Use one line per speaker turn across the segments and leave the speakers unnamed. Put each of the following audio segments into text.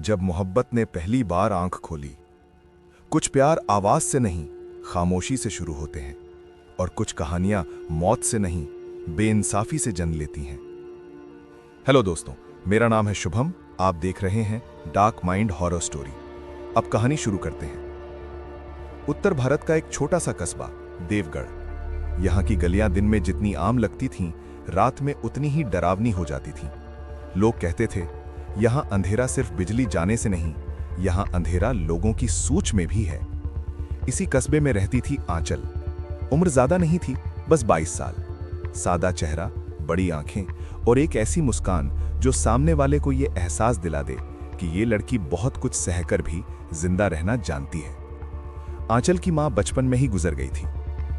जब मोहब्बत ने पहली बार आंख खोली। कुछ प्यार आवाज से नहीं, खामोशी से शुरू होते हैं, और कुछ कहानियां मौत से नहीं, बेइंसाफी से जन्म लेती हैं। हेलो दोस्तों, मेरा नाम है शुभम। आप देख रहे हैं डार्क माइंड हॉरर स्टोरी। अब कहानी शुरू करते हैं। उत्तर भारत का एक छोटा सा कस्बा देवगढ़। यहां की गलियां दिन में जितनी आम लगती थीं, रात में उतनी ही डरावनी हो जाती थीं। लोग कहते थे, यहां अंधेरा सिर्फ बिजली जाने से नहीं, यहां अंधेरा लोगों की सोच में भी है। इसी कस्बे में रहती थी आंचल। उम्र ज्यादा नहीं थी, बस 22 साल। सादा चेहरा, बड़ी आंखें और एक ऐसी मुस्कान जो सामने वाले को यह एहसास दिला दे कि ये लड़की बहुत कुछ सहकर भी जिंदा रहना जानती है। आंचल की मां बचपन में ही गुजर गई थी।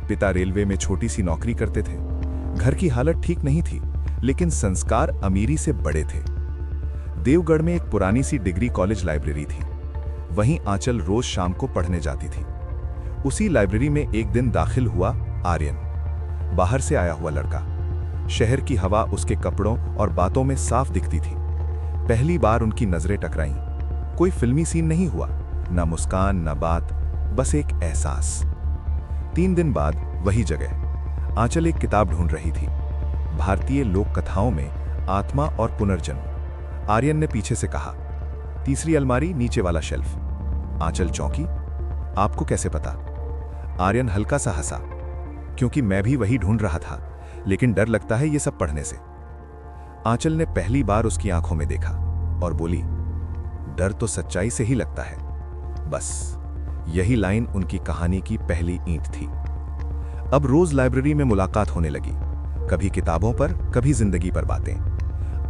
पिता रेलवे में छोटी सी नौकरी करते थे। घर की हालत ठीक नहीं थी, लेकिन संस्कार अमीरी से बड़े थे। देवगढ़ में एक पुरानी सी डिग्री कॉलेज लाइब्रेरी थी। वहीं आंचल रोज शाम को पढ़ने जाती थी। उसी लाइब्रेरी में एक दिन दाखिल हुआ आर्यन, बाहर से आया हुआ लड़का। शहर की हवा उसके कपड़ों और बातों में साफ दिखती थी। पहली बार उनकी नजरें टकराईं। कोई फिल्मी सीन नहीं हुआ, ना मुस्कान, ना बात, बस एक एहसास। 3 दिन बाद वही जगह आंचल एक किताब ढूंढ रही थी, भारतीय लोक कथाओं में आत्मा और पुनर्जन्म। आर्यन ने पीछे से कहा, तीसरी अलमारी, नीचे वाला शेल्फ। आंचल चौंकी, आपको कैसे पता? आर्यन हल्का सा हंसा, क्योंकि मैं भी वही ढूंढ रहा था, लेकिन डर लगता है ये सब पढ़ने से। आंचल ने पहली बार उसकी आंखों में देखा और बोली, डर तो सच्चाई से ही लगता है। बस यही लाइन उनकी कहानी की पहली ईंट थी। अब रोज लाइब्रेरी में मुलाकात होने लगी, कभी किताबों पर, कभी जिंदगी पर बातें।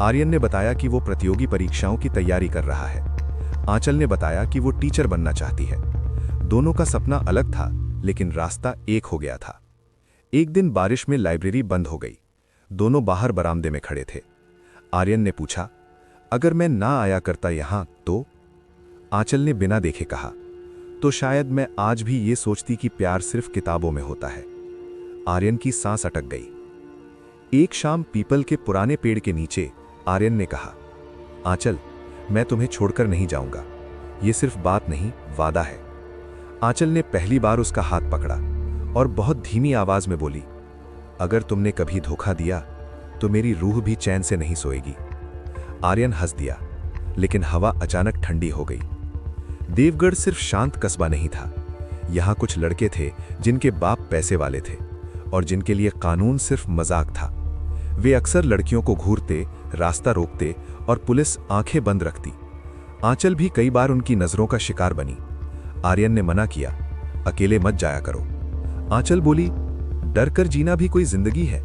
आर्यन ने बताया कि वो प्रतियोगी परीक्षाओं की तैयारी कर रहा है। आंचल ने बताया कि वो टीचर बनना चाहती है। दोनों का सपना अलग था, लेकिन रास्ता एक हो गया था। एक दिन बारिश में लाइब्रेरी बंद हो गई। दोनों बाहर बरामदे में खड़े थे। आर्यन ने पूछा, अगर मैं ना आया करता यहां तो? आंचल ने बिना देखे कहा, तो शायद मैं आज भी ये सोचती कि प्यार सिर्फ किताबों में होता है। आर्यन की सांस अटक गई। एक शाम पीपल के पुराने पेड़ के नीचे आर्यन ने कहा, आंचल, मैं तुम्हें छोड़कर नहीं जाऊंगा। ये सिर्फ बात नहीं, वादा है। आंचल ने पहली बार उसका हाथ पकड़ा और बहुत धीमी आवाज में बोली, अगर तुमने कभी धोखा दिया तो मेरी रूह भी चैन से नहीं सोएगी। आर्यन हंस दिया, लेकिन हवा अचानक ठंडी हो गई। देवगढ़ सिर्फ शांत कस्बा नहीं था। यहां कुछ लड़के थे जिनके बाप पैसे वाले थे और जिनके लिए कानून सिर्फ मजाक था। वे अक्सर लड़कियों को घूरते, रास्ता रोकते और पुलिस आंखें बंद रखती। आंचल भी कई बार उनकी नजरों का शिकार बनी। आर्यन ने मना किया, अकेले मत जाया करो। आंचल बोली, डर कर जीना भी कोई जिंदगी है।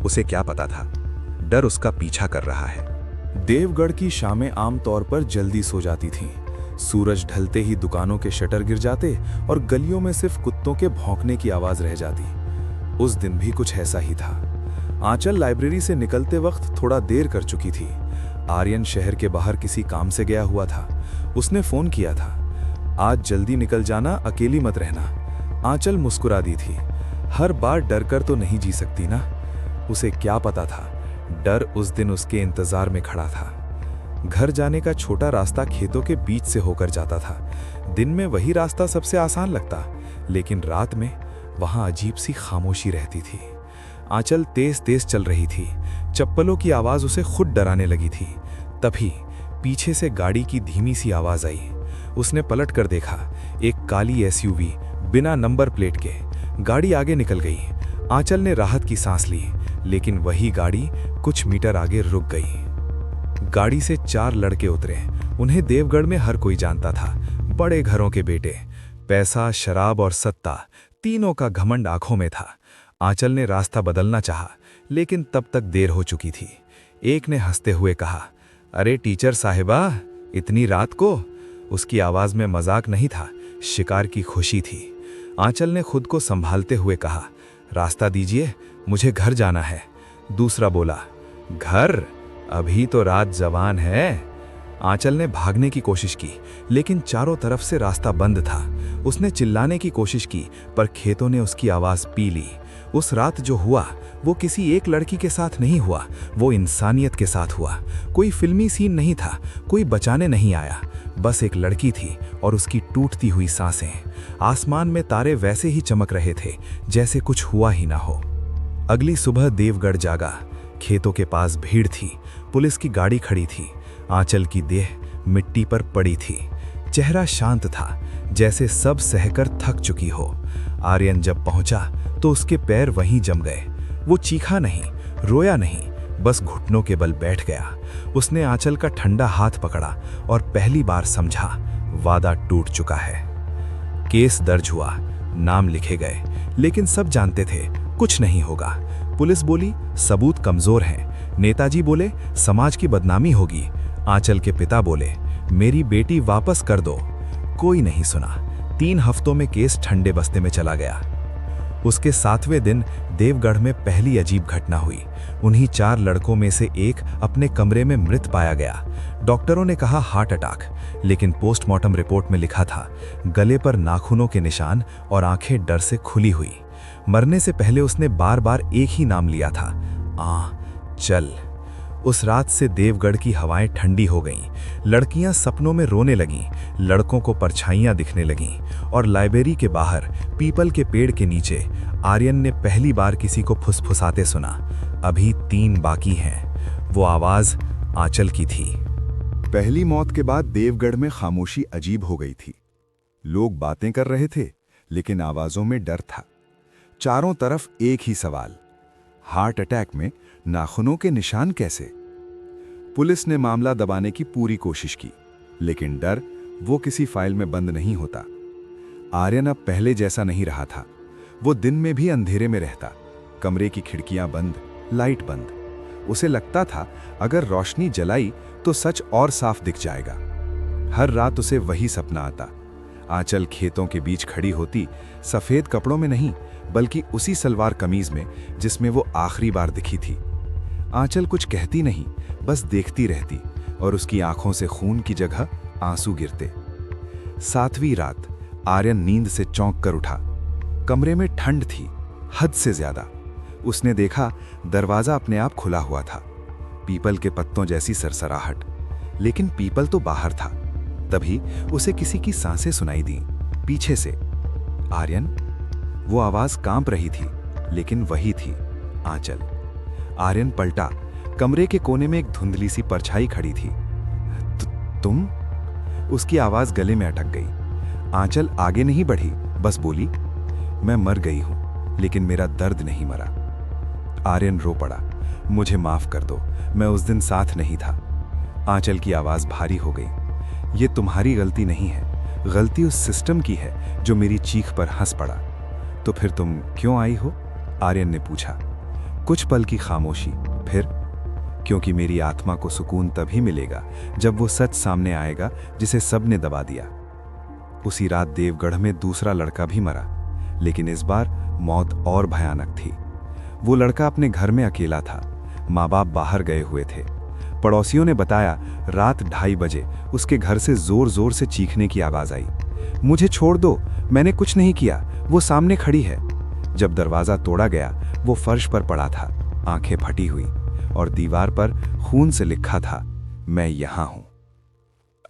उसे क्या पता था, डर उसका पीछा कर रहा है।
देवगढ़ की शामें आमतौर पर जल्दी सो जाती थीं। सूरज ढलते ही दुकानों के शटर गिर जाते और गलियों में सिर्फ कुत्तों के भौंकने की आवाज रह जाती। उस दिन भी कुछ ऐसा ही था। आंचल लाइब्रेरी से निकलते वक्त थोड़ा देर कर चुकी थी। आर्यन शहर के बाहर किसी काम से गया हुआ था। उसने फोन किया था, आज जल्दी निकल जाना, अकेली मत रहना। आंचल मुस्कुरा दी थी। हर बार डर कर तो नहीं जी सकती ना। उसे क्या पता था, डर उस दिन उसके इंतजार में खड़ा था। घर जाने का छोटा रास्ता खेतों के बीच से होकर जाता था। दिन में वही रास्ता सबसे आसान लगता, लेकिन रात में वहां अजीब सी खामोशी रहती थी। आंचल तेज तेज चल रही थी। चप्पलों की आवाज उसे खुद डराने लगी थी। तभी पीछे से गाड़ी की धीमी सी आवाज आई। उसने पलट कर देखा, एक काली एसयूवी बिना नंबर प्लेट के। गाड़ी आगे निकल गई। आंचल ने राहत की सांस ली, लेकिन वही गाड़ी कुछ मीटर आगे रुक गई। गाड़ी से 4 लड़के उतरे। उन्हें देवगढ़ में हर कोई जानता था। बड़े घरों के बेटे। पैसा, शराब और सत्ता, तीनों का घमंड आंखों में था। आंचल ने रास्ता बदलना चाहा, लेकिन तब तक देर हो चुकी थी। एक ने हंसते हुए कहा, अरे टीचर साहिबा, इतनी रात को? उसकी आवाज में मजाक नहीं था, शिकार की खुशी थी। आंचल ने खुद को संभालते हुए कहा, रास्ता दीजिए, मुझे घर जाना है। दूसरा बोला, घर? अभी तो रात जवान है। आंचल ने भागने की कोशिश की, लेकिन चारों तरफ से रास्ता बंद था। उसने चिल्लाने की कोशिश की, पर खेतों ने उसकी आवाज़ पी ली। उस रात जो हुआ वो किसी एक लड़की के साथ नहीं हुआ, वो इंसानियत के साथ हुआ। कोई फिल्मी सीन नहीं था, कोई बचाने नहीं आया, बस एक लड़की थी और उसकी टूटती हुई सांसें। आसमान में तारे वैसे ही चमक रहे थे जैसे कुछ हुआ ही ना हो। अगली सुबह देवगढ़ जागा। खेतों के पास भीड़ थी, पुलिस की गाड़ी खड़ी थी। आंचल की देह मिट्टी पर पड़ी थी। चेहरा शांत था, जैसे सब सहकर थक चुकी हो। आर्यन जब पहुंचा तो उसके पैर वहीं जम गए। वो चीखा नहीं, रोया नहीं, बस घुटनों के बल बैठ गया। उसने आंचल का ठंडा हाथ पकड़ा और पहली बार समझा, वादा टूट चुका है। केस दर्ज हुआ, नाम लिखे गए, लेकिन सब जानते थे कुछ नहीं होगा। पुलिस बोली सबूत कमजोर हैं। नेताजी बोले समाज की बदनामी होगी। आंचल के पिता बोले मेरी बेटी वापस कर दो। कोई नहीं सुना। 3 हफ्तों में केस ठंडे बस्ते में चला गया। उसके 7वें दिन देवगढ़ में पहली अजीब घटना हुई। उन्हीं 4 लड़कों में से एक अपने कमरे में मृत पाया गया। डॉक्टरों ने कहा हार्ट अटैक, लेकिन पोस्टमार्टम रिपोर्ट में लिखा था गले पर नाखूनों के निशान और आंखें डर से खुली हुई। मरने से पहले उसने बार बार एक ही नाम लिया था, चल। उस रात से देवगढ़ की हवाएं ठंडी हो गईं। लड़कियां सपनों में रोने लगीं, लड़कों को परछाइयां दिखने लगीं और लाइब्रेरी के बाहर पीपल के पेड़ के नीचे आर्यन ने पहली बार किसी को फुसफुसाते सुना, अभी 3 बाकी हैं। वो आवाज आंचल की थी।
पहली मौत के बाद देवगढ़ में खामोशी अजीब हो गई थी। लोग बातें कर रहे थे, लेकिन आवाजों में डर था। चारों तरफ एक ही सवाल, हार्ट अटैक में नाखूनों के निशान कैसे? पुलिस ने मामला दबाने की पूरी कोशिश की, लेकिन डर वो किसी फाइल में बंद नहीं होता। आर्यन अब पहले जैसा नहीं रहा था। वो दिन में भी अंधेरे में रहता, कमरे की खिड़कियां बंद, लाइट बंद। उसे लगता था अगर रोशनी जलाई तो सच और साफ दिख जाएगा। हर रात उसे वही सपना आता, आंचल खेतों के बीच खड़ी होती, सफेद कपड़ों में नहीं बल्कि उसी सलवार कमीज में जिसमें वो आखिरी बार दिखी थी। आंचल कुछ कहती नहीं, बस देखती रहती और उसकी आंखों से खून की जगह आंसू गिरते। 7वीं रात आर्यन नींद से चौंक कर उठा। कमरे में ठंड थी, हद से ज्यादा। उसने देखा दरवाजा अपने आप खुला हुआ था, पीपल के पत्तों जैसी सरसराहट, लेकिन पीपल तो बाहर था। तभी उसे किसी की सांसें सुनाई दी पीछे से। आर्यन। वो आवाज कांप रही थी, लेकिन वही थी, आंचल। आर्यन पलटा। कमरे के कोने में एक धुंधली सी परछाई खड़ी थी। तुम? उसकी आवाज गले में अटक गई। आंचल आगे नहीं बढ़ी, बस बोली मैं मर गई हूं, लेकिन मेरा दर्द नहीं मरा। आर्यन रो पड़ा। मुझे माफ कर दो, मैं उस दिन साथ नहीं था। आंचल की आवाज भारी हो गई। ये तुम्हारी गलती नहीं है, गलती उस सिस्टम की है जो मेरी चीख पर हंस पड़ा। तो फिर तुम क्यों आई हो? आर्यन ने पूछा। कुछ पल की खामोशी, फिर क्योंकि मेरी आत्मा को सुकून तभी मिलेगा जब वो सच सामने आएगा जिसे सबने दबा दिया। उसी रात देवगढ़ में दूसरा लड़का भी मरा, लेकिन इस बार मौत और भयानक थी। वो लड़का अपने घर में अकेला था, माँ बाप बाहर गए हुए थे। पड़ोसियों ने बताया रात 2:30 बजे उसके घर से जोर जोर से चीखने की आवाज आई, मुझे छोड़ दो, मैंने कुछ नहीं किया, वो सामने खड़ी है। जब दरवाजा तोड़ा गया, वो फर्श पर पड़ा था, आंखें फटी हुई, और दीवार पर खून से लिखा था, मैं यहां हूं।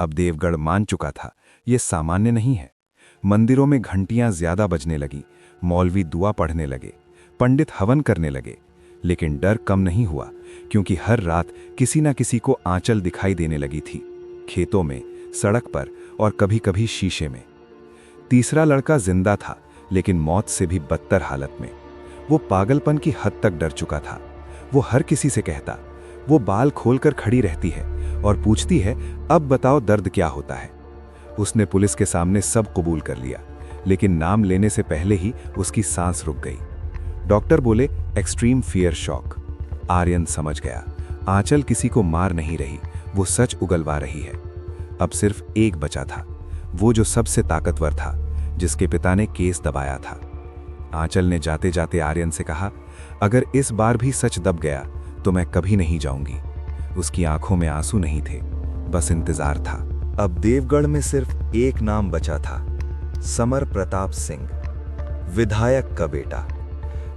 अब देवगढ़ मान चुका था ये सामान्य नहीं है। मंदिरों में घंटियां ज्यादा बजने लगी, मौलवी दुआ पढ़ने लगे, पंडित हवन करने लगे, लेकिन डर कम नहीं हुआ, क्योंकि हर रात किसी न किसी को आंचल दिखाई देने लगी थी, खेतों में, सड़क पर और कभी कभी शीशे में। तीसरा लड़का जिंदा था, लेकिन मौत से भी बदतर हालत में। वो पागलपन की हद तक डर चुका था। वो हर किसी से कहता, वो बाल खोलकर खड़ी रहती है और पूछती है, अब बताओ दर्द क्या होता है। उसने पुलिस के सामने सब कबूल कर लिया, लेकिन नाम लेने से पहले ही उसकी सांस रुक गई। डॉक्टर बोले एक्सट्रीम फियर शॉक। आर्यन समझ गया, आंचल किसी को मार नहीं रही, वो सच उगलवा रही है। अब सिर्फ एक बचा था, वो जो सबसे ताकतवर था, जिसके पिता ने केस दबाया था। आंचल ने जाते जाते आर्यन से कहा, अगर इस बार भी सच दब गया तो मैं कभी नहीं जाऊंगी। उसकी आंखों में आंसू नहीं थे,
बस इंतजार था।
अब देवगढ़ में सिर्फ एक नाम बचा था, समर प्रताप सिंह, विधायक का बेटा।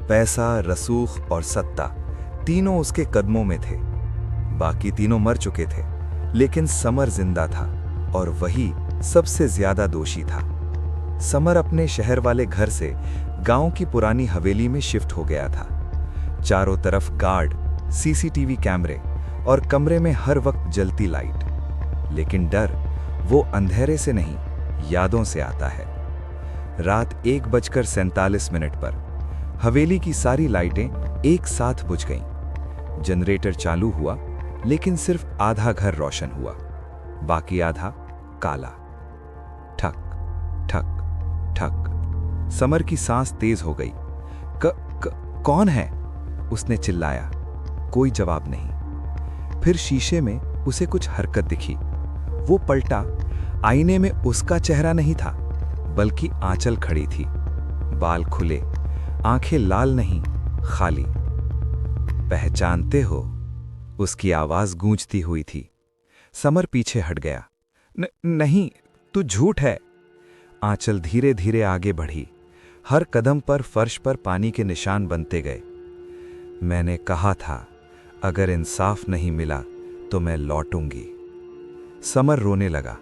पैसा, रसूख और सत्ता तीनों उसके कदमों में थे। बाकी तीनों मर चुके थे, लेकिन समर जिंदा था और वही सबसे ज्यादा दोषी था। समर अपने शहर वाले घर से गांव की पुरानी हवेली में शिफ्ट हो गया था। चारों तरफ गार्ड, सीसीटीवी कैमरे और कमरे में हर वक्त जलती लाइट। लेकिन डर वो अंधेरे से नहीं, यादों से आता है। रात 1:47 पर हवेली की सारी लाइटें एक साथ बुझ गईं। जनरेटर चालू हुआ, लेकिन सिर्फ आधा घर रोशन हुआ, बाकी आधा काला। ठक ठक ठक। समर की सांस तेज हो गई। कौन है? उसने चिल्लाया। कोई जवाब नहीं। फिर शीशे में उसे कुछ हरकत दिखी। वो पलटा। आईने में उसका चेहरा नहीं था, बल्कि आंचल खड़ी थी। बाल खुले, आंखें लाल नहीं, खाली। पहचानते हो? उसकी आवाज गूंजती हुई थी। समर पीछे हट गया। नहीं, तू झूठ है। आंचल धीरे धीरे आगे बढ़ी। हर कदम पर फर्श पर पानी के निशान बनते गए। मैंने कहा था, अगर इंसाफ नहीं मिला तो मैं लौटूंगी। समर रोने लगा।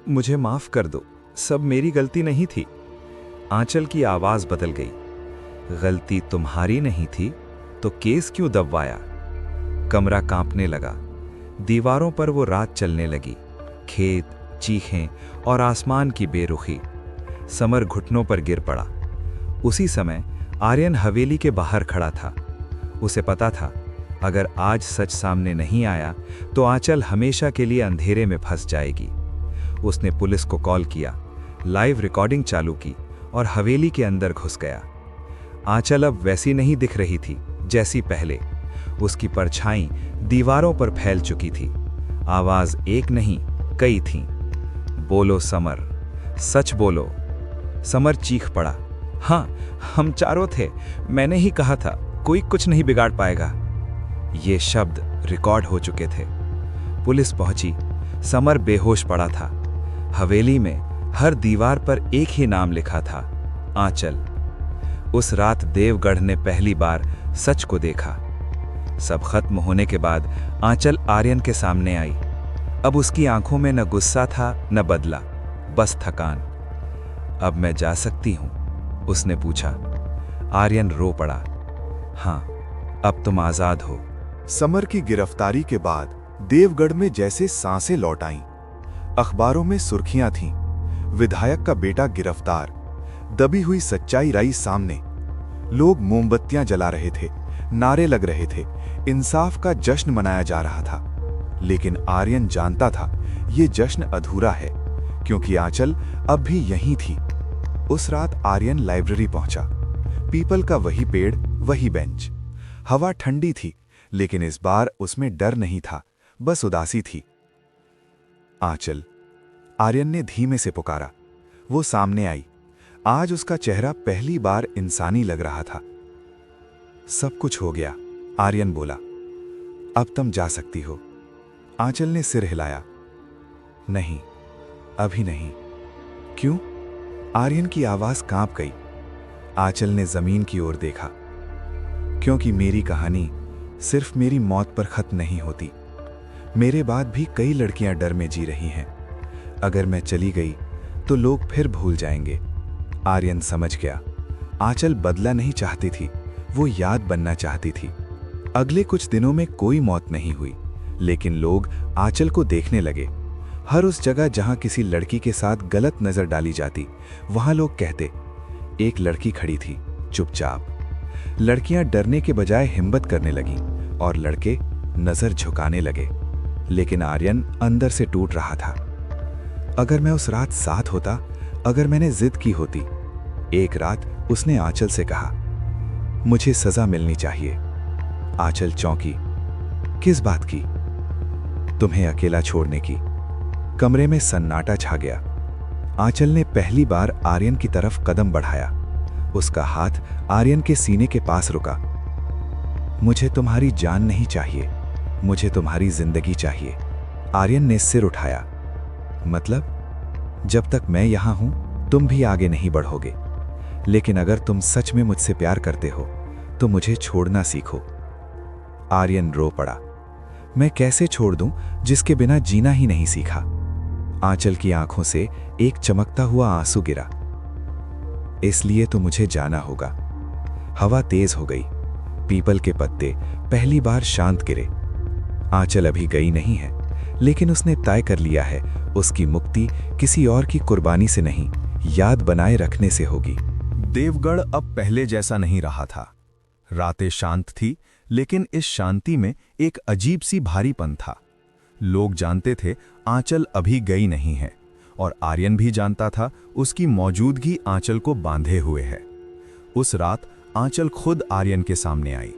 मुझे माफ कर दो, सब मेरी गलती नहीं थी। आंचल की आवाज बदल गई। गलती तुम्हारी नहीं थी तो केस क्यों दबवाया? कमरा कांपने लगा। दीवारों पर वो रात चलने लगी। खेत, चीखें और आसमान की बेरुखी। समर घुटनों पर गिर पड़ा। उसी समय आर्यन हवेली के बाहर खड़ा था। उसे पता था, अगर आज सच सामने नहीं आया तो आंचल हमेशा के लिए अंधेरे में फंस जाएगी। उसने पुलिस को कॉल किया, लाइव रिकॉर्डिंग चालू की और हवेली के अंदर घुस गया। आंचल अब वैसी नहीं दिख रही थी जैसी पहले। उसकी परछाई दीवारों पर फैल चुकी थी। आवाज एक नहीं, कई थीं। बोलो समर, सच बोलो। समर चीख पड़ा। हाँ, हम चारों थे। मैंने ही कहा था, कोई कुछ नहीं बिगाड़ पाएगा। ये शब्द रिकॉर्ड हो चुके थे। पुलिस पहुंची। समर बेहोश पड़ा था। हवेली में हर दीवार पर एक ही नाम लिखा था, आंचल। उस रात देवगढ़ ने पहली बार सच को देखा। सब खत्म होने के बाद आंचल आर्यन के सामने आई। अब उसकी आंखों में न गुस्सा था न बदला, बस थकान। अब मैं जा सकती हूं? उसने पूछा। आर्यन रो पड़ा। हाँ, अब तुम आजाद हो।
समर की गिरफ्तारी के बाद देवगढ़ में जैसे सांसें लौट आईं। अखबारों में सुर्खियां थीं, विधायक का बेटा गिरफ्तार। दबी हुई सच्चाई आई सामने। लोग मोमबत्तियां जला रहे थे, नारे लग रहे थे, इंसाफ का जश्न मनाया जा रहा था। लेकिन आर्यन जानता था, ये जश्न अधूरा है, क्योंकि आंचल अब भी यहीं थी। उस रात आर्यन लाइब्रेरी पहुंचा। पीपल का वही पेड़, वही बेंच। हवा ठंडी थी, लेकिन इस बार उसमें डर नहीं था, बस उदासी थी। आंचल, आर्यन ने धीमे से पुकारा। वो सामने आई। आज उसका चेहरा पहली बार इंसानी लग रहा था। सब कुछ हो गया, आर्यन बोला। अब तुम जा सकती हो। आंचल ने सिर हिलाया। नहीं, अभी नहीं। क्यों? आर्यन की आवाज कांप गई। आंचल ने जमीन की ओर देखा। क्योंकि मेरी कहानी सिर्फ मेरी मौत पर खत्म नहीं होती। मेरे बाद भी कई लड़कियां डर में जी रही हैं। अगर मैं चली गई तो लोग फिर भूल जाएंगे। आर्यन समझ गया, आंचल बदला नहीं चाहती थी, वो याद बनना चाहती थी। अगले कुछ दिनों में कोई मौत नहीं हुई, लेकिन लोग आंचल को देखने लगे। हर उस जगह जहां किसी लड़की के साथ गलत नजर डाली जाती, वहां लोग कहते, एक लड़की खड़ी थी चुपचाप। लड़कियां डरने के बजाय हिम्मत करने लगीं और लड़के नजर झुकाने लगे। लेकिन आर्यन अंदर से टूट रहा था। अगर मैं उस रात साथ होता, अगर मैंने जिद की होती। एक रात उसने आंचल से कहा, मुझे सजा मिलनी चाहिए। आंचल चौंकी। किस बात की? तुम्हें अकेला छोड़ने की। कमरे में सन्नाटा छा गया। आंचल ने पहली बार आर्यन की तरफ कदम बढ़ाया। उसका हाथ आर्यन के सीने के पास रुका। मुझे तुम्हारी जान नहीं चाहिए, मुझे तुम्हारी जिंदगी चाहिए।
आर्यन ने सिर उठाया। मतलब? जब तक मैं यहां हूं तुम भी आगे नहीं बढ़ोगे, लेकिन अगर तुम सच में मुझसे प्यार करते हो तो मुझे छोड़ना सीखो। आर्यन रो पड़ा। मैं कैसे छोड़ दूं जिसके बिना जीना ही नहीं सीखा? आंचल की आंखों से एक चमकता हुआ आंसू गिरा। इसलिए तो मुझे जाना होगा। हवा तेज हो गई। पीपल के पत्ते पहली बार शांत गिरे। आंचल अभी गई नहीं है, लेकिन उसने तय कर लिया है उसकी मुक्ति किसी और की कुर्बानी से नहीं, याद बनाए रखने से होगी।
देवगढ़ अब पहले जैसा नहीं रहा था। रातें शांत थी, लेकिन इस शांति में एक अजीब सी भारीपन था। लोग जानते थे आंचल अभी गई नहीं है, और आर्यन भी जानता था उसकी मौजूदगी आंचल को बांधे हुए है। उस रात आंचल खुद आर्यन के सामने आई।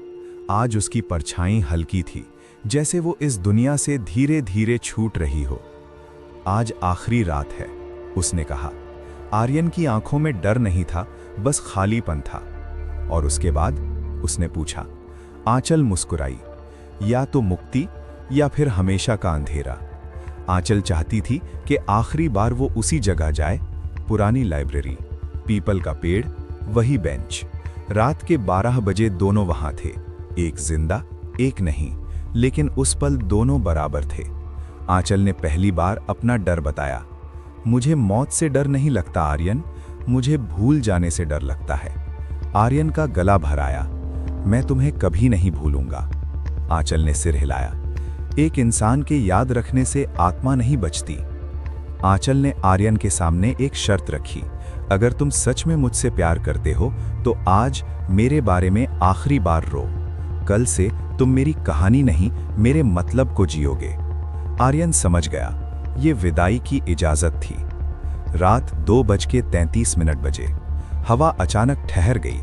आज उसकी परछाई हल्की थी, जैसे वो इस दुनिया से धीरे धीरे छूट रही हो। आज आखिरी रात है, उसने कहा। आर्यन की आंखों में डर नहीं था, बस खालीपन था। और उसके बाद उसने पूछा। आंचल मुस्कुराई। या तो मुक्ति या फिर हमेशा का अंधेरा। आंचल चाहती थी कि आखिरी बार वो उसी जगह जाए, पुरानी लाइब्रेरी, पीपल का पेड़, वही बेंच। रात के 12 बजे दोनों वहां थे, एक जिंदा एक नहीं, लेकिन उस पल दोनों बराबर थे। आंचल ने पहली बार अपना डर बताया। मुझे मौत से डर नहीं लगता आर्यन, मुझे भूल जाने से डर लगता है। आर्यन का गला भर आया। मैं तुम्हें कभी नहीं भूलूंगा। आंचल ने सिर हिलाया। एक इंसान के याद रखने से आत्मा नहीं बचती। आंचल ने आर्यन के सामने एक शर्त रखी। अगर तुम सच में मुझसे प्यार करते हो तो आज मेरे बारे में आखिरी बार रो। कल से तुम मेरी कहानी नहीं, मेरे मतलब को जियोगे। आर्यन समझ गया, ये विदाई की इजाजत थी। रात 2:33 बजे। हवा अचानक ठहर गई।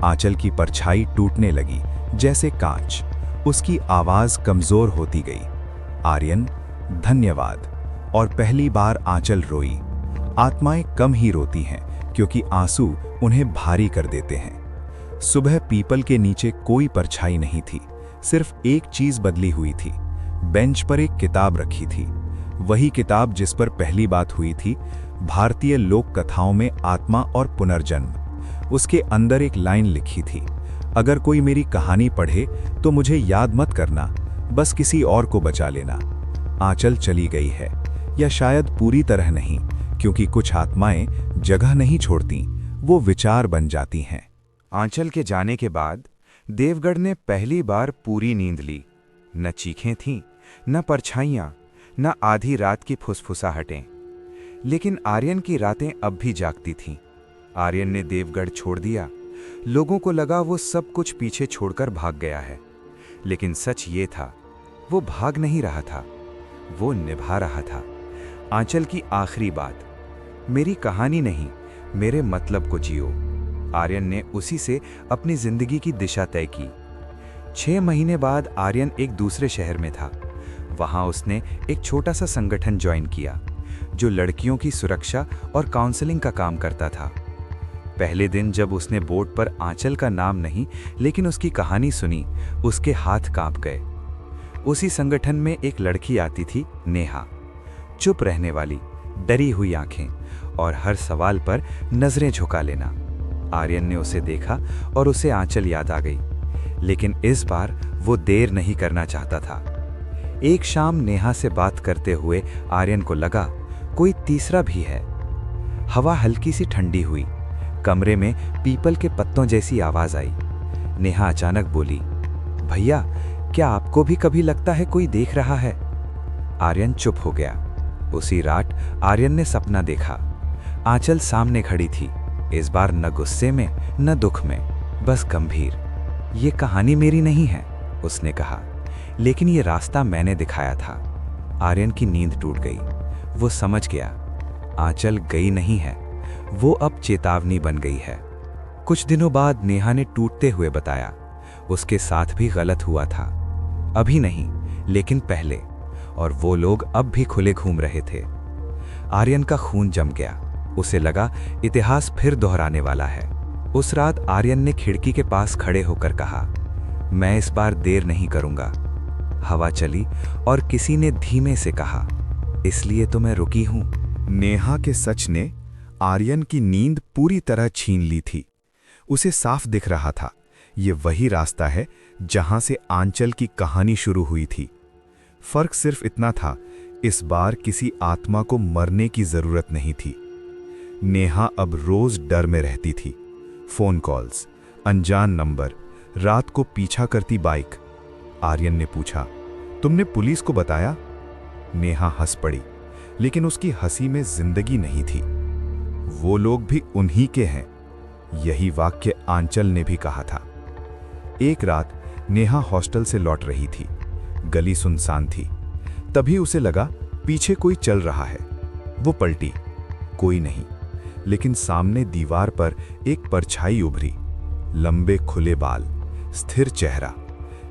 आंचल की परछाई टूटने लगी, जैसे कांच। उसकी आवाज कमजोर होती गई। आर्यन, धन्यवाद। और पहली बार आंचल रोई। आत्माएं कम ही रोती हैं, क्योंकि आंसू उन्हें भारी कर देते हैं। सुबह पीपल के नीचे कोई परछाई नहीं थी, सिर्फ एक चीज बदली हुई थी। बेंच पर एक किताब रखी थी, वही किताब जिस पर पहली बात हुई थी, भारतीय लोक कथाओं में आत्मा और पुनर्जन्म। उसके अंदर एक लाइन लिखी थी, अगर कोई मेरी कहानी पढ़े तो मुझे याद मत करना, बस किसी और को बचा लेना। आंचल चली गई है, या शायद पूरी तरह नहीं, क्योंकि कुछ आत्माएं जगह नहीं छोड़ती, वो विचार बन जाती हैं।
आंचल के जाने के बाद देवगढ़ ने पहली बार पूरी नींद ली। न चीखें थीं, न परछाइयां, न आधी रात की फुसफुसाहटें। लेकिन आर्यन की रातें अब भी जागती थीं। आर्यन ने देवगढ़ छोड़ दिया। लोगों को लगा वो सब कुछ पीछे छोड़कर भाग गया है, लेकिन सच ये था, वो भाग नहीं रहा था, वो निभा रहा था। आंचल की आखिरी बात, मेरी कहानी नहीं, मेरे मतलब को जियो। आर्यन ने उसी से अपनी जिंदगी की दिशा तय की। 6 महीने बाद आर्यन एक दूसरे शहर में था। वहां उसने एक छोटा सा संगठन ज्वाइन किया, जो लड़कियों की सुरक्षा और काउंसलिंग का काम करता था। पहले दिन जब उसने बोर्ड पर आंचल का नाम नहीं, लेकिन उसकी कहानी सुनी, उसके हाथ कांप गए। उसी संगठन में एक लड़की आती थी, नेहा। चुप रहने वाली, डरी हुई आंखें, और हर सवाल पर नजरें झुका लेना। आर्यन ने उसे देखा और उसे आंचल याद आ गई, लेकिन इस बार वो देर नहीं करना चाहता था। एक शाम नेहा से बात करते हुए आर्यन को लगा कोई तीसरा भी है। हवा हल्की सी ठंडी हुई। कमरे में पीपल के पत्तों जैसी आवाज आई। नेहा अचानक बोली, भैया, क्या आपको भी कभी लगता है कोई देख रहा है? आर्यन चुप हो गया। उसी रात आर्यन ने सपना देखा। आंचल सामने खड़ी थी, इस बार न गुस्से में न दुख में, बस गंभीर। ये कहानी मेरी नहीं है, उसने कहा, लेकिन ये रास्ता मैंने दिखाया था। आर्यन की नींद टूट गई। वो समझ गया, आंचल गई नहीं है, वो अब चेतावनी बन गई है। कुछ दिनों बाद नेहा ने टूटते हुए बताया, उसके साथ भी गलत हुआ था। अभी नहीं, लेकिन पहले, और वो लोग अब भी खुले घूम रहे थे। आर्यन का खून जम गया। उसे लगा इतिहास फिर दोहराने वाला है। उस रात आर्यन ने खिड़की के पास खड़े होकर कहा, मैं इस बार देर नहीं करूंगा। हवा चली और किसी ने धीमे से कहा, इसलिए तो मैं रुकी हूं।
नेहा के सच ने आर्यन की नींद पूरी तरह छीन ली थी। उसे साफ दिख रहा था, ये वही रास्ता है जहां से आंचल की कहानी शुरू हुई थी। फर्क सिर्फ इतना था, इस बार किसी आत्मा को मरने की जरूरत नहीं थी। नेहा अब रोज डर में रहती थी। फोन कॉल्स, अनजान नंबर, रात को पीछा करती बाइक। आर्यन ने पूछा, तुमने पुलिस को बताया? नेहा हंस पड़ी, लेकिन उसकी हंसी में जिंदगी नहीं थी। वो लोग भी उन्हीं के हैं, यही वाक्य आंचल ने भी कहा था। एक रात नेहा हॉस्टल से लौट रही थी। गली सुनसान थी। तभी उसे लगा पीछे कोई चल रहा है। वो पलटी, कोई नहीं, लेकिन सामने दीवार पर एक परछाई उभरी। लंबे खुले बाल, स्थिर चेहरा।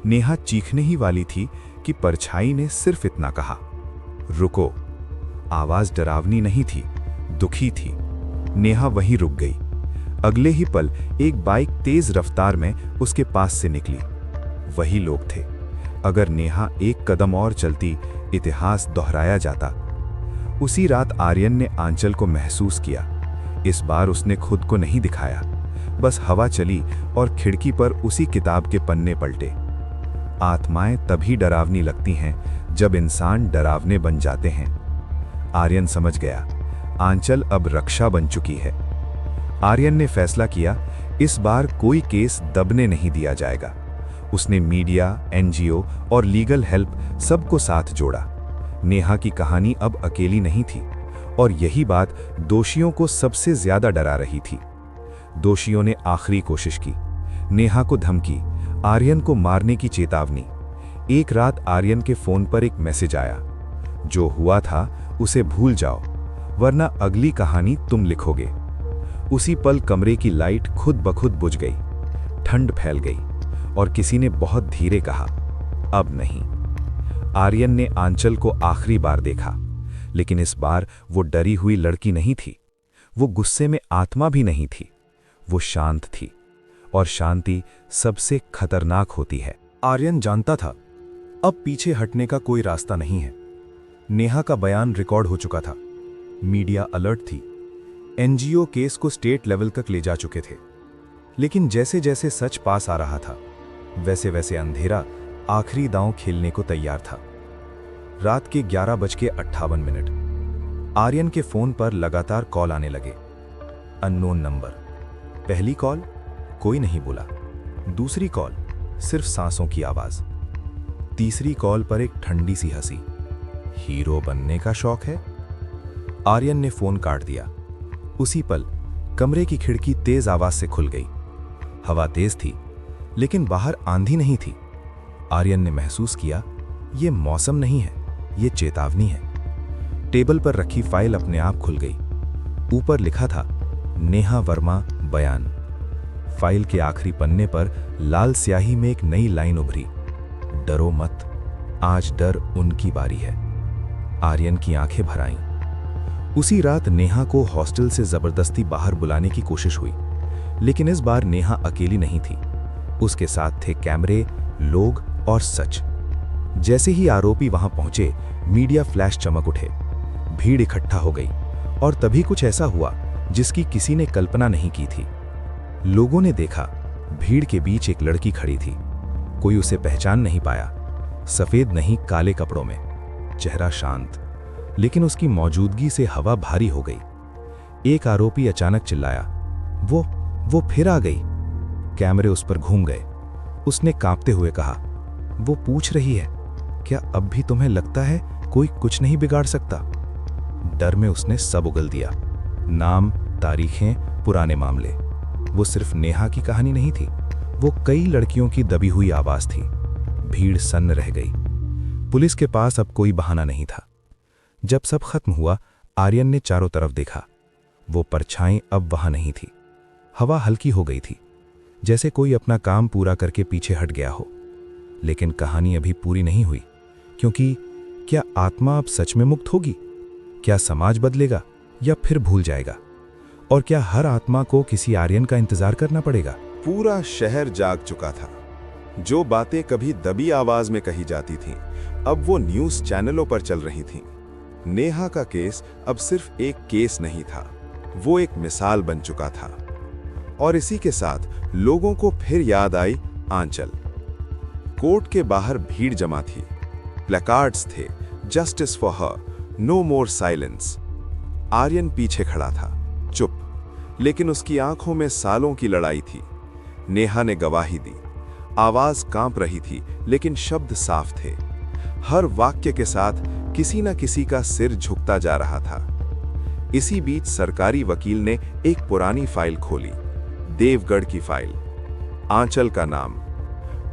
नेहा चीखने ही वाली थी कि परछाई ने सिर्फ इतना कहा, रुको। आवाज डरावनी नहीं थी, दुखी थी। नेहा वहीं रुक गई। अगले ही पल एक बाइक तेज रफ्तार में उसके पास से निकली। वही लोग थे। अगर नेहा एक कदम और चलती, इतिहास दोहराया जाता। उसी रात आर्यन ने आंचल को महसूस किया। इस बार उसने खुद को नहीं दिखाया, बस हवा चली और खिड़की पर उसी किताब के पन्ने पलटे। आत्माएं तभी डरावनी लगती हैं जब इंसान डरावने बन जाते हैं। आर्यन समझ गया, आंचल अब रक्षा बन चुकी है। आर्यन ने फैसला किया, इस बार कोई केस दबने नहीं दिया जाएगा। उसने मीडिया, एनजीओ और लीगल हेल्प सबको साथ जोड़ा। नेहा की कहानी अब अकेली नहीं थी, और यही बात दोषियों को सबसे ज्यादा डरा रही थी। दोषियों ने आखिरी कोशिश की, नेहा को धमकी, आर्यन को मारने की चेतावनी। एक रात आर्यन के फोन पर एक मैसेज आया, जो हुआ था उसे भूल जाओ, वरना अगली कहानी तुम लिखोगे। उसी पल कमरे की लाइट खुद ब खुद बुझ गई। ठंड फैल गई और किसी ने बहुत धीरे कहा, अब नहीं। आर्यन ने आंचल को आखिरी बार देखा, लेकिन इस बार वो डरी हुई लड़की नहीं थी। वो गुस्से में आत्मा भी नहीं थी। वो शांत थी, और शांति सबसे खतरनाक होती है। आर्यन जानता था, अब पीछे हटने का कोई रास्ता नहीं है। नेहा का बयान रिकॉर्ड हो चुका था। मीडिया अलर्ट थी। एनजीओ केस को स्टेट लेवल तक ले जा चुके थे। लेकिन जैसे जैसे सच पास आ रहा था, वैसे वैसे अंधेरा आखिरी दांव खेलने को तैयार था। रात के 11:58। आर्यन के फोन पर लगातार कॉल आने लगे। Unknown number. पहली कॉल, कोई नहीं बोला। दूसरी कॉल, सिर्फ सांसों की आवाज। तीसरी कॉल पर एक ठंडी सी हंसी। हीरो बनने का शौक है? आर्यन ने फोन काट दिया। उसी पल कमरे की खिड़की तेज आवाज से खुल गई। हवा तेज थी, लेकिन बाहर आंधी नहीं थी। आर्यन ने महसूस किया, यह मौसम नहीं है, यह चेतावनी है। टेबल पर रखी फाइल अपने आप खुल गई। ऊपर लिखा था, नेहा वर्मा बयान। फाइल के आखिरी पन्ने पर लाल स्याही में एक नई लाइन उभरी, डरो मत, आज डर उनकी बारी है। आर्यन की आंखें भर आईं। उसी रात नेहा को हॉस्टल से जबरदस्ती बाहर बुलाने की कोशिश हुई, लेकिन इस बार नेहा अकेली नहीं थी। उसके साथ थे कैमरे, लोग और सच। जैसे ही आरोपी वहां पहुंचे, मीडिया फ्लैश चमक उठे। भीड़ इकट्ठा हो गई, और तभी कुछ ऐसा हुआ जिसकी किसी ने कल्पना नहीं की थी। लोगों ने देखा, भीड़ के बीच एक लड़की खड़ी थी। कोई उसे पहचान नहीं पाया। सफेद नहीं, काले कपड़ों में, चेहरा शांत, लेकिन उसकी मौजूदगी से हवा भारी हो गई। एक आरोपी अचानक चिल्लाया, वो फिर आ गई। कैमरे उस पर घूम गए। उसने कांपते हुए कहा, वो पूछ रही है, क्या अब भी तुम्हें लगता है कोई कुछ नहीं बिगाड़ सकता? डर में उसने सब उगल दिया। नाम, तारीखें, पुराने मामले। वो सिर्फ नेहा की कहानी नहीं थी, वो कई लड़कियों की दबी हुई आवाज थी। भीड़ सन्न रह गई। पुलिस के पास अब कोई बहाना नहीं था। जब सब खत्म हुआ, आर्यन ने चारों तरफ देखा। वो परछाई अब वहां नहीं थी। हवा हल्की हो गई थी, जैसे कोई अपना काम पूरा करके पीछे हट गया हो। लेकिन कहानी अभी पूरी नहीं हुई, क्योंकि क्या आत्मा अब सच में मुक्त होगी? क्या समाज बदलेगा या फिर भूल जाएगा? और क्या हर आत्मा को किसी आर्यन का इंतजार करना पड़ेगा?
पूरा शहर जाग चुका था। जो बातें कभी दबी आवाज में कही जाती थीं, अब वो न्यूज़ चैनलों पर चल रही थीं। नेहा का केस अब सिर्फ एक केस नहीं था, वो एक मिसाल बन चुका था। और इसी के साथ लोगों को फिर याद आई आंचल। कोर्ट के बाहर भीड़ जमा थी, प्लेकार्ड्स थे, justice for her, no more silence. Aryan पीछे खड़ा था, चुप, लेकिन उसकी आंखों में सालों की लड़ाई थी। नेहा ने गवाही दी, आवाज कांप रही थी, लेकिन शब्द साफ थे। हर वाक्य के साथ किसी न किसी का सिर झुकता जा रहा था। इसी बीच सरकारी वकील ने एक पुरानी फाइल खोली, देवगढ़ की फाइल। आंचल का नाम।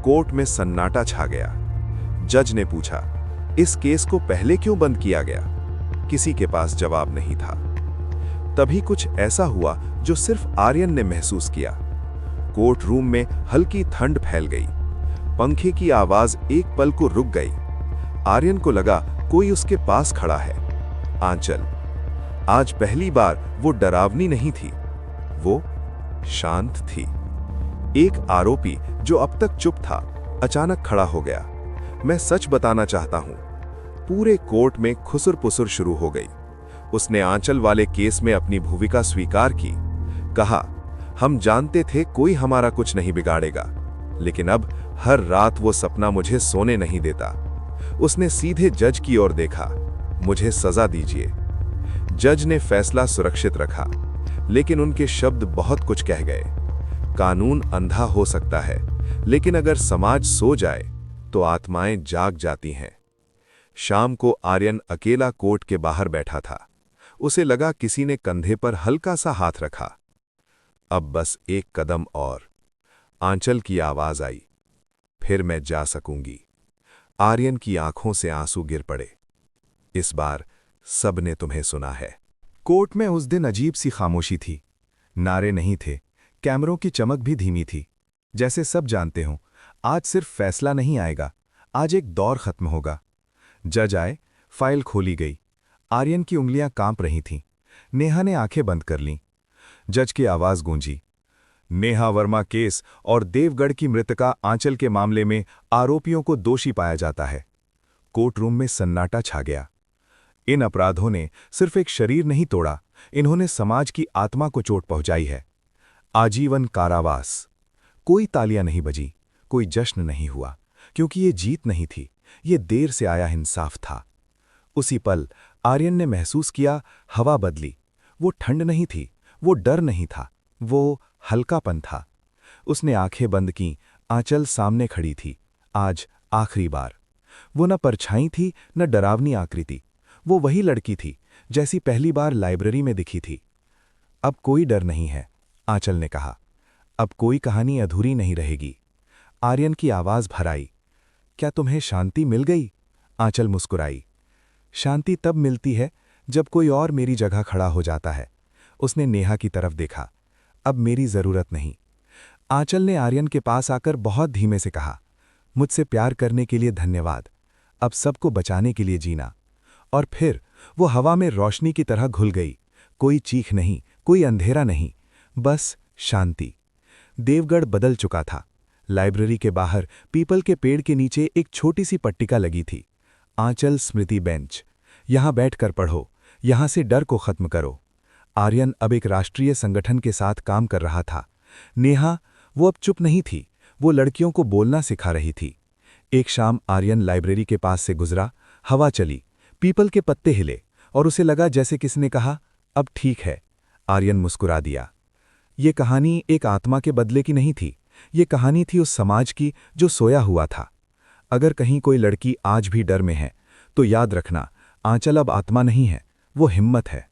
कोर्ट में सन्नाटा छा गया। जज ने पूछा, इस केस को पहले क्यों बंद किया गया? किसी के पास जवाब नहीं था। तभी कुछ ऐसा हुआ जो सिर्फ आर्यन ने महसूस किया। कोर्ट रूम में हल्की ठंड फैल गई। पंखे की आवाज एक पल को रुक गई। आर्यन को लगा कोई उसके पास खड़ा है। आंचल। आज पहली बार वो डरावनी नहीं थी, वो शांत थी। एक आरोपी जो अब तक चुप था, अचानक खड़ा हो गया। मैं सच बताना चाहता हूं। पूरे कोर्ट में खुसर-पुसर शुरू हो गई। उसने आंचल वाले केस में अपनी भूमिका स्वीकार की। कहा, हम जानते थे कोई हमारा कुछ नहीं बिगाड़ेगा, लेकिन अब हर रात वो सपना मुझे सोने नहीं देता। उसने सीधे जज की ओर देखा, मुझे सजा दीजिए। जज ने फैसला सुरक्षित रखा, लेकिन उनके शब्द बहुत कुछ कह गए। कानून अंधा हो सकता है, लेकिन अगर समाज सो जाए तो आत्माएं जाग जाती हैं। शाम को आर्यन अकेला कोर्ट के बाहर बैठा था। उसे लगा किसी ने कंधे पर हल्का सा हाथ रखा। अब बस एक कदम और। आंचल की आवाज आई, फिर मैं जा सकूंगी। आर्यन की आंखों से आंसू गिर पड़े। इस बार सबने तुम्हें सुना है।
कोर्ट में उस दिन अजीब सी खामोशी थी। नारे नहीं थे, कैमरों की चमक भी धीमी थी। जैसे सब जानते हों, आज सिर्फ फैसला नहीं आएगा, आज एक दौर खत्म होगा। जज आए, फाइल खोली गई। आर्यन की उंगलियां कांप रही थीं। नेहा ने आंखें बंद कर लीं। जज की आवाज गूंजी, नेहा वर्मा केस और देवगढ़ की मृतका आंचल के मामले में आरोपियों को दोषी पाया जाता है। कोर्ट रूम में सन्नाटा छा गया। इन अपराधों ने सिर्फ एक शरीर नहीं तोड़ा, इन्होंने समाज की आत्मा को चोट पहुंचाई है। आजीवन कारावास। कोई तालियां नहीं बजी, कोई जश्न नहीं हुआ, क्योंकि ये जीत नहीं थी, ये देर से आया इंसाफ था। उसी पल आर्यन ने महसूस किया, हवा बदली। वो ठंड नहीं थी, वो डर नहीं था, वो हल्कापन था। उसने आंखें बंद की। आंचल सामने खड़ी थी, आज आखिरी बार। वो न परछाई थी, न डरावनी आकृति। वो वही लड़की थी जैसी पहली बार लाइब्रेरी में दिखी थी। अब कोई डर नहीं है, आंचल ने कहा। अब कोई कहानी अधूरी नहीं रहेगी। आर्यन की आवाज भर आई, क्या तुम्हें शांति मिल गई? आंचल मुस्कुराई। शांति तब मिलती है जब कोई और मेरी जगह खड़ा हो जाता है। उसने नेहा की तरफ देखा। अब मेरी जरूरत नहीं। आंचल ने आर्यन के पास आकर बहुत धीमे से कहा, मुझसे प्यार करने के लिए धन्यवाद, अब सबको बचाने के लिए जीना। और फिर वो हवा में रोशनी की तरह घुल गई। कोई चीख नहीं, कोई अंधेरा नहीं, बस शांति। देवगढ़ बदल चुका था। लाइब्रेरी के बाहर पीपल के पेड़ के नीचे एक छोटी सी पट्टिका लगी थी, आंचल स्मृति बेंच। यहां बैठकर पढ़ो, यहां से डर को खत्म करो। आर्यन अब एक राष्ट्रीय संगठन के साथ काम कर रहा था। नेहा, वो अब चुप नहीं थी, वो लड़कियों को बोलना सिखा रही थी। एक शाम आर्यन लाइब्रेरी के पास से गुजरा। हवा चली, पीपल के पत्ते हिले, और उसे लगा जैसे किसने कहा, अब ठीक है। आर्यन मुस्कुरा दिया। ये कहानी एक आत्मा के बदले की नहीं थी, ये कहानी थी उस समाज की जो सोया हुआ था। अगर कहीं कोई लड़की आज भी डर में है, तो याद रखना, आंचल अब आत्मा नहीं है, वो हिम्मत है।